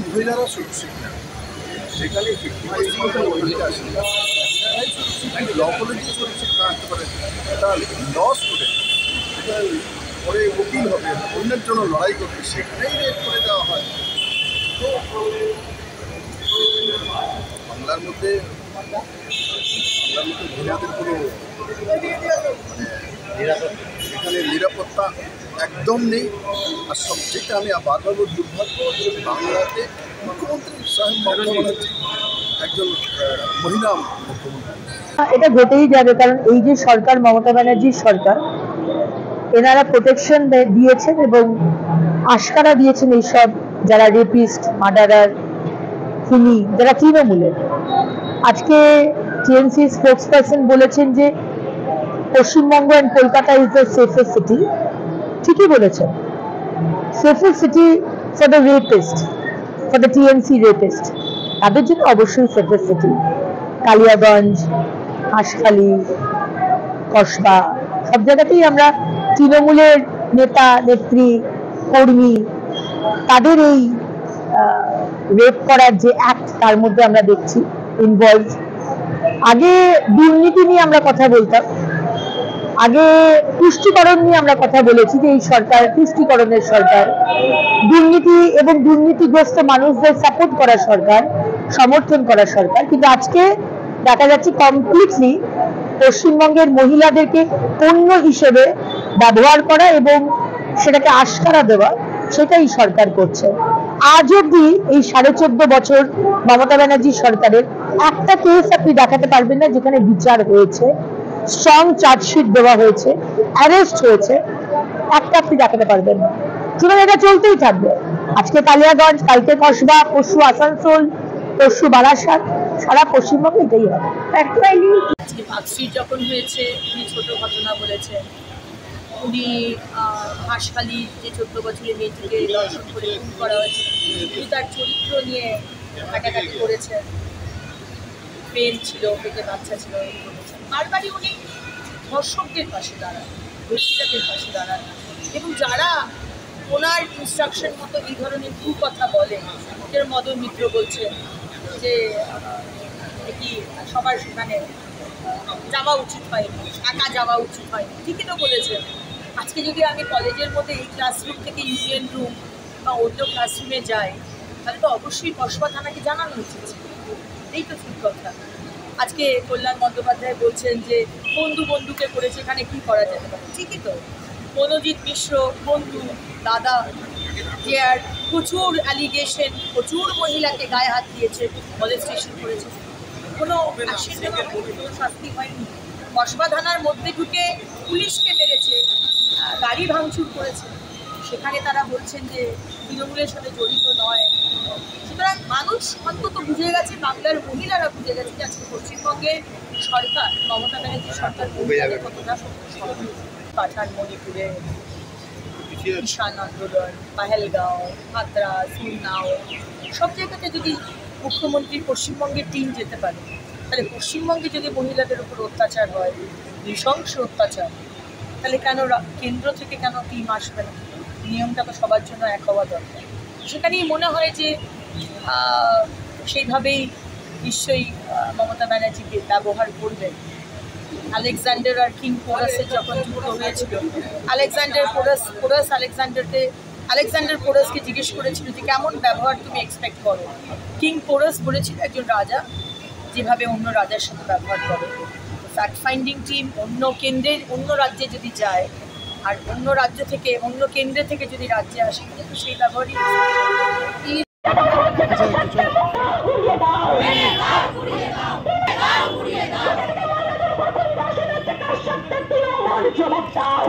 মহিলারা সুরক্ষিত না, সেখানে 50% মহিলা আছে, ল কলেজে সুরক্ষিত না আসতে পারে। একটা ল স্টুডেন্ট পরে উকিল হবে, অন্যের জন্য লড়াই করবে, সেখানেই রেপ করে দেওয়া হয়। তো বাংলার মধ্যে মহিলাদের কোনো এখানে নিরাপত্তা একদম নেই। আর সবচেয়ে আমি বারবার দুর্ভাগ্য যে বাংলাতে মুখ্যমন্ত্রী সাহেব মমতা ব্যানার্জি একজন মহিলা মুখ্যমন্ত্রী। এটা ঘটেই যাবে, কারণ এই যে সরকার, মমতা ব্যানার্জির সরকার, এনারা প্রোটেকশন দিয়েছেন এবং আশকারা দিয়েছেন এইসব যারা রেপিস্ট, মার্ডারার, খুনি, যারা তৃণমূলের। আজকে টিএমসি স্পোক্সপারসন বলেছেন যে Paschimbanga and Kolkata is the safest city. ঠিকই বলেছেন, safest city for the rapist, for the TMC rapist, তাদের জন্য অবশ্যই সেফেস্ট সিটি। কালিয়াগঞ্জ, হাঁসখালি, কসবা, সব জায়গাতেই আমরা তৃণমূলের নেতা, নেত্রী, কর্মী, তাদের এই রেপ করার যে অ্যাক্ট, তার মধ্যে আমরা দেখছি ইনভলভ। আগে দুর্নীতি নিয়ে আমরা কথা বলতাম, আগে পুষ্টিকরণ নিয়ে আমরা কথা বলেছি যে এই সরকার পুষ্টিকরণের সরকার, দুর্নীতি এবং দুর্নীতিগ্রস্ত মানুষদের সাপোর্ট করা সরকার, সমর্থন করা সরকার। কিন্তু আজকে দেখা যাচ্ছে কমপ্লিটলি পশ্চিমবঙ্গের মহিলাদেরকে পণ্য হিসেবে ব্যবহার করা এবং সেটাকে আশকারা দেওয়া, সেটাই সরকার করছে। আজ অব্দি এই 14.5 বছর মমতা ব্যানার্জি সরকারের একটা কেস আপনি দেখাতে পারবেন না যেখানে বিচার হয়েছে, স্ট্রং চার্জশিট দেওয়া হয়েছে, অ্যারেস্ট হয়েছে, একটা আপনি দেখাতে পারবেন না। সুতরাং এটা চলতেই থাকবে। আজকে কালিয়াগঞ্জ, কালকে কসবা, পরশু আসানসোল, পরশু বারাসাত, সারা পশ্চিমবঙ্গে এটাই হবে। আজকে মার্কশিট যখন হয়েছে, উনি ছোট ঘটনা বলেছেন। উনি হাঁসখালি যে 14 বছরের মেয়েটিকে দর্শন করে খুন করা হয়েছে, উনি তার চরিত্র নিয়ে কাটাকাটি করেছেন। প্রেম ছিল, পেটে বাচ্চা ছিল, বলেছেন। বারবারই উনি ধর্ষকদের পাশে দাঁড়ান, দোষীদের পাশে দাঁড়ান, এবং যারা ওনার ইনস্ট্রাকশন মতো এই ধরনের কথা বলে, ওদের মদন মিত্র বলছেন যে কি সবার সেখানে যাওয়া উচিত হয়নি, একা যাওয়া উচিত হয়নি, ঠিকই তো বলেছেন। আজকে যদি আমি কলেজের মধ্যে এই ক্লাসরুম থেকে ইউনিয়ন রুম বা অন্য ক্লাসরুমে যাই, তাহলে তো অবশ্যই কসবা থানাকে জানানো উচিত, এই তো ঠিক কথা। আজকে কল্যাণ বন্দ্যোপাধ্যায় বলছেন যে বন্ধুকে করেছে, এখানে কি করা যেতে পারে, ঠিকই তো। মনোজিৎ মিশ্র বন্ধু, দাদা, যে আর প্রচুর অ্যালিগেশন, প্রচুর মহিলাকে গায়ে হাত দিয়েছে, মলেস্টেশন করেছে, কোনো শাস্তি হয়নি। কসবা থানার মধ্যে ঢুকে পুলিশকে মেরেছে, গাড়ি ভাঙচুর করেছে, সেখানে তারা বলছেন যে তৃণমূলের সাথে জড়িত নয়। সুতরাং মানুষ অন্তত বুঝে গেছে, বাংলার মহিলারা বুঝে গেছে যে আজকে পশ্চিমবঙ্গের সরকার, মমতা ব্যানার্জি সরকার কতটা শক্তি। পাঠান, মণিপুরে কিষাণ আন্দোলন, পাহেলগাঁও, হাতরাস, উন্নাও, সব জায়গাতে যদি মুখ্যমন্ত্রী পশ্চিমবঙ্গের টিম যেতে পারে, তাহলে পশ্চিমবঙ্গে যদি মহিলাদের উপর অত্যাচার হয়, নৃশংস অত্যাচার, তাহলে কেন কেন্দ্র থেকে কেন টিম আসবে না? নিয়মটা তো সবার জন্য এক হওয়া দরকার। সেখানেই মনে হয় যে সেইভাবেই নিশ্চয়ই মমতা ব্যানার্জিকে ব্যবহার করবেন। আলেকজান্ডার আর কিং পোরাসের যখন যুদ্ধ হয়েছিল, আলেকজান্ডার পোরাসকে জিজ্ঞেস করেছিল যে কেমন ব্যবহার তুমি এক্সপেক্ট করো। কিং পোরাস বলেছিল একজন রাজা যেভাবে অন্য রাজার সাথে ব্যবহার করে। ফ্যাক্ট ফাইন্ডিং টিম অন্য রাজ্যে যদি যায়, আর অন্য রাজ্য থেকে, অন্য কেন্দ্রে থেকে যদি রাজ্যে আসে, কিন্তু সেই ব্যবহারই জবাব চাই।